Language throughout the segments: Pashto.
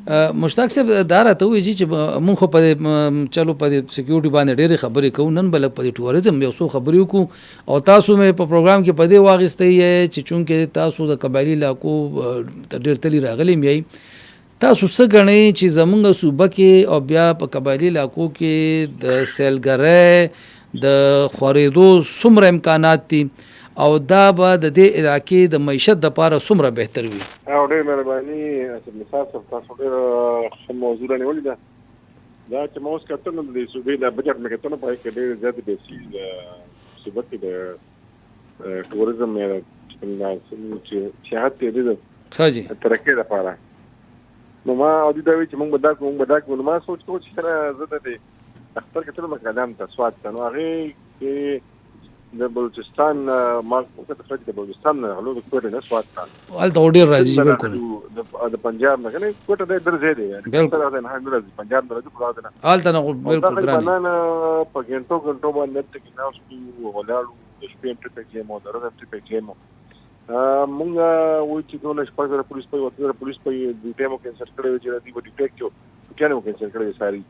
مشتاق صاحب دا راته وایي چې مونږ خو په چلو په سکیورټي باندې ډېرې خبرې کوو، نن به لږ په ټوریزم یو څو خبرې وکړو. او تاسو مې په پروګرام کې په دې واغېستی یې چې چونکې تاسو د قبایلي علاقو ته ډېر تللي راغلي یئ، تاسو څه ګڼئ چې زمونږ صوبه کې او بیا په قبایلي علاقو کې د سیلګرۍ د خورېدو څومره امکانات دي او دا به د دې علاقې د معیشت دپاره څومره بهتر وي؟ ډېر مهرباني اسد نثار صاحب، تاسو ډېره ښه موضوع رانیولې ده. دا چې ما اوس کتل نو د صوبې د بجټ مې کتل، په هغې کې ډېرې زیاتې پیسې د صوبه کې د ټوریزم یا سیاحت دی د ترقۍ لپاره. نو ما اوري دا وی چې موږ به دا کوو. نو ما سوچ کوم چې سره زه د اختر کتل مقدم ته سواد ته، نو هغې کې د بلوچستان ما وکړه چې د بلوچستان نه غلو د کوټې نه سواد ته هلته ډېر راځي. بالکل د پنجاب نه کنه کوټه ډېر ځای دی، بالکل نه راځي پنجاب نه راځي پراته نه هلته نه بالکل ګران نه په ګنټو باندې ته کې ناس کو ولاړو د شپې ټریپ کې مو درته ټریپ کې مو مونږ وایي چې دوه شپږ پولیس په وته پولیس په دې ټیمو کې سر کړی چې دی په ډیټیک کې کنه مو کې سر کړی ساري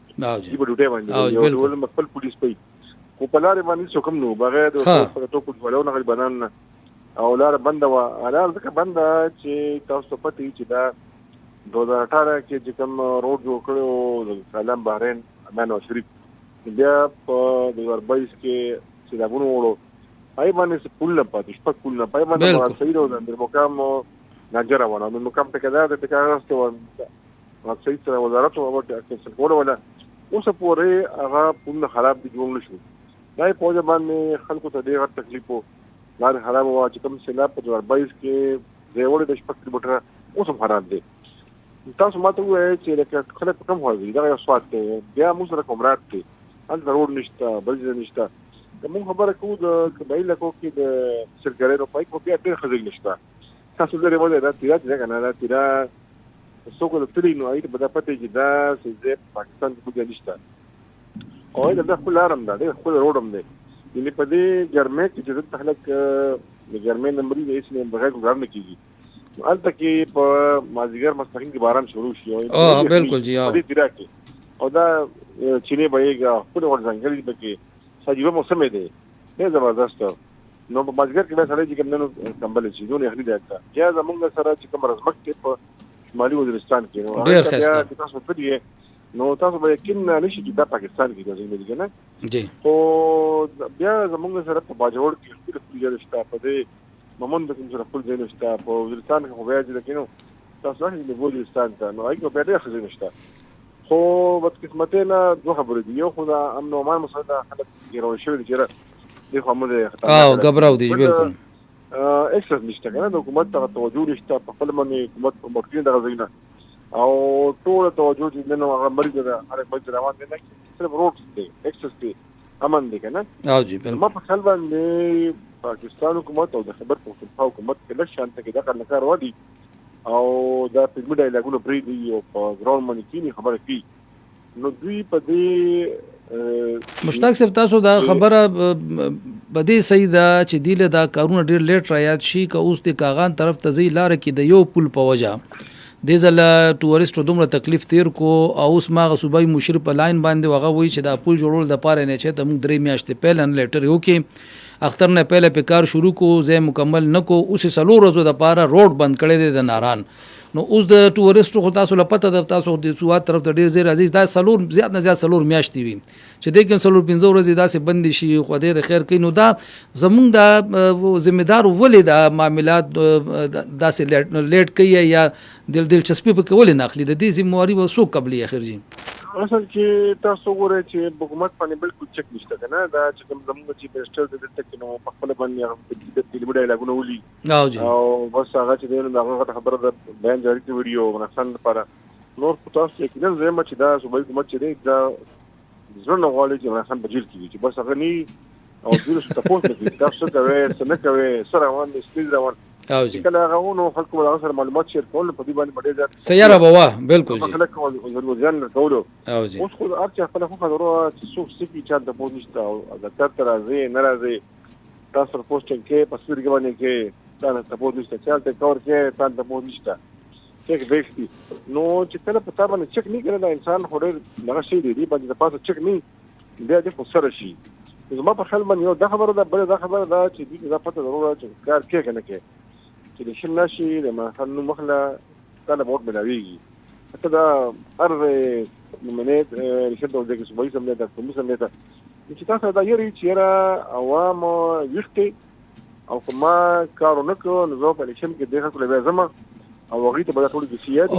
دی په ډیټیک باندې یو ول مخفل پولیس په کو په لارې باندې څوک نو بغیر د ټوپو ولونه غل بنان او لار بند و لار ځکه بند چې تاسو پته چې دا 2018 کې چې کوم روډ جوړ کړو سلام بحرین امان او شریف بیا په 2022 کې چې دا غونو وړو پای باندې پول نه پاتې شپږ پول نه پای باندې صحیح راو د مقام ناجره ونه نو مقام ته کدا د تکارسته و صحیح سره وزارت او څه کوله ولا اوس پورې هغه پول خراب دي جوړ نشو. دا په ځای باندې خلکو ته ډېر تکلیف وو، لار خراب و چې کوم سیلاب په 2022 کې زیوړ د شپږ کیلومتره اوس هم خراب دي. تاسو ماته وایي چې لکه خلک کم هوږي دا یو سواد دی، بیا موږ سره کومرات دی ان ضرور نشته بل ځای نشته. موږ خبره کوو د قبایل کو کې د سرګرۍ په پای کې بیا ډېر خزل نشته. تاسو لري ولا دا تیرات څنګه نه دا تیرا څوک له تری نو ایت په پته چې دا چې پاکستان کې نشته او دا خپل آرام ده خپل روډم دی. یعنی په دې ګرمه کې چې د خلک د ګرمه نمبرې د هیڅ نه بغیر ګرم نه کیږي. البته کې په مازیګر مستقیم کې باران شروع شي او بالکل جی په دې تیرا کې او دا چینه بهيګه خپل ور ځنګلې بکې ساجيبه موسم دی نه زبردست. نو په مازیګر کې به سره چې کوم نو کمبل شي دونه اخلي ده یا زمونږ سره چې کوم رزمک کې په شمالي وزیرستان کې نو ډېر ښه تاسو په دې نو تاسو به یقین نشئ چې دا پاکستان کې راځي نه نه جی خو بیا زمونږ سره په باجوړ کې خپل ځای شته، په دې ممون د کوم سره خپل ځای شته، په وزیرستان کې خو بیا چې کینو تاسو نه د وزیرستان ته نو هغه به ډېر ښه نشته. خو بد قسمت نه دوه خبرې دي، یو خو دا امن او امان مسله خلک ګیرو شوی دي چې د کومه غبراو دي بالکل اکسس نشته کنه د حکومت ته توجه نشته په خپل باندې حکومت په مخکې د غزینا او ټول توجه دې نو هغه مریض ده هر بل روان دي نه صرف روډ دي اکسس دي امن دي کنه جی بالکل. ما په خپل باندې پاکستان حکومت او د خبر پښتونخوا حکومت کې له شانته کې دا کار وادي او دا په میډیا لګونو پری دی او په ګراوند باندې کې خبره کوي. نو دوی په دې مشتاق صاحب تاسو دا خبره بدی صحیح ده چې دیله دا کارونه ډیر لیټ را یاد شي که اوس د کاغان طرف ته ځي لار کې د یو پل په وجه دې ځله ټوریسټو دومره تکلیف تیر کو او اوس ماغه صوبایي مشر په لاین باندې وغه وی چې دا پل جوړول د پاره نه چې د موږ 3 میاشتې پهلن لیټر یو کې اختر نه پهله په کار شروع کو زه مکمل نکو اوس سلو ورځو د پاره روډ بند کړي دي د ناران. نو اوس د ټوریسټو خو تاسو لپاره د تاسو د سواد طرف ته ډیر زیر عزیز دا سلور زیات نه زیات سلور میاشتې وي چې د کوم سلور 15 ورځې داسې بند شي خو دې د خیر کوي. نو دا زمونږ د ذمہ دار ولې د معاملات داسې لیټ کوي یا دلچسپي په کول نه اخلي د دې ذمہواری وسو قبلي اخر جی اصل چې تاسو وګورئ چې حکومت باندې بالکل چک نشته کنه دا چې کوم زموږ چې پرسټر د دې نو په خپل باندې هغه د میډیا لګونه ولي او بس هغه چې دغه خبره ده بیان جاری کړی ویډیو ونسان لپاره نور تاسو کې نه زما چې دا صوبایي حکومت چې دا ځنه غواړي چې ونسان بجیل کیږي چې بس هغه ني او دغه څه تاسو کې تاسو کوي څه نه کوي سره روان دي سپیډ روان او جی کله هغه خلکو له سره معلومات شیر کول په دې باندې ډېر ځات سیاره بوا بالکل جی خلک ورځان کولو او جی اوس خو ارچ خپل خو خبرو چې څوک سپی چا د پوزیشن او د تر راځي ناراضي تاسو پوسټینګ کې په سپیډ کې باندې کې تاسو ته پوزیشن چې تاسو کور کې تاسو ته پوزیشن چک بیس دي نو چې کله په تا باندې چک نه کړي دا انسان خو ډېر دغه شی دی باندې د پاسه چک نه بیا دې خو سره شي زما په خیال باندې یو دا خبره ده بل دا خبره ده چې دې دا پته ضرورت چې کار کې کنه کې چې د شم نشي د ما خنو مخله کله وخت ملاويږي حتی دا هر نمونیت رشد د صوبایي سمې د کومې سمې ته چې تاسو دا یری چې را عوام یختي او کومه کارونه کو نو په لشم کې دغه کله به زما او هغه ته به ټول د سیادت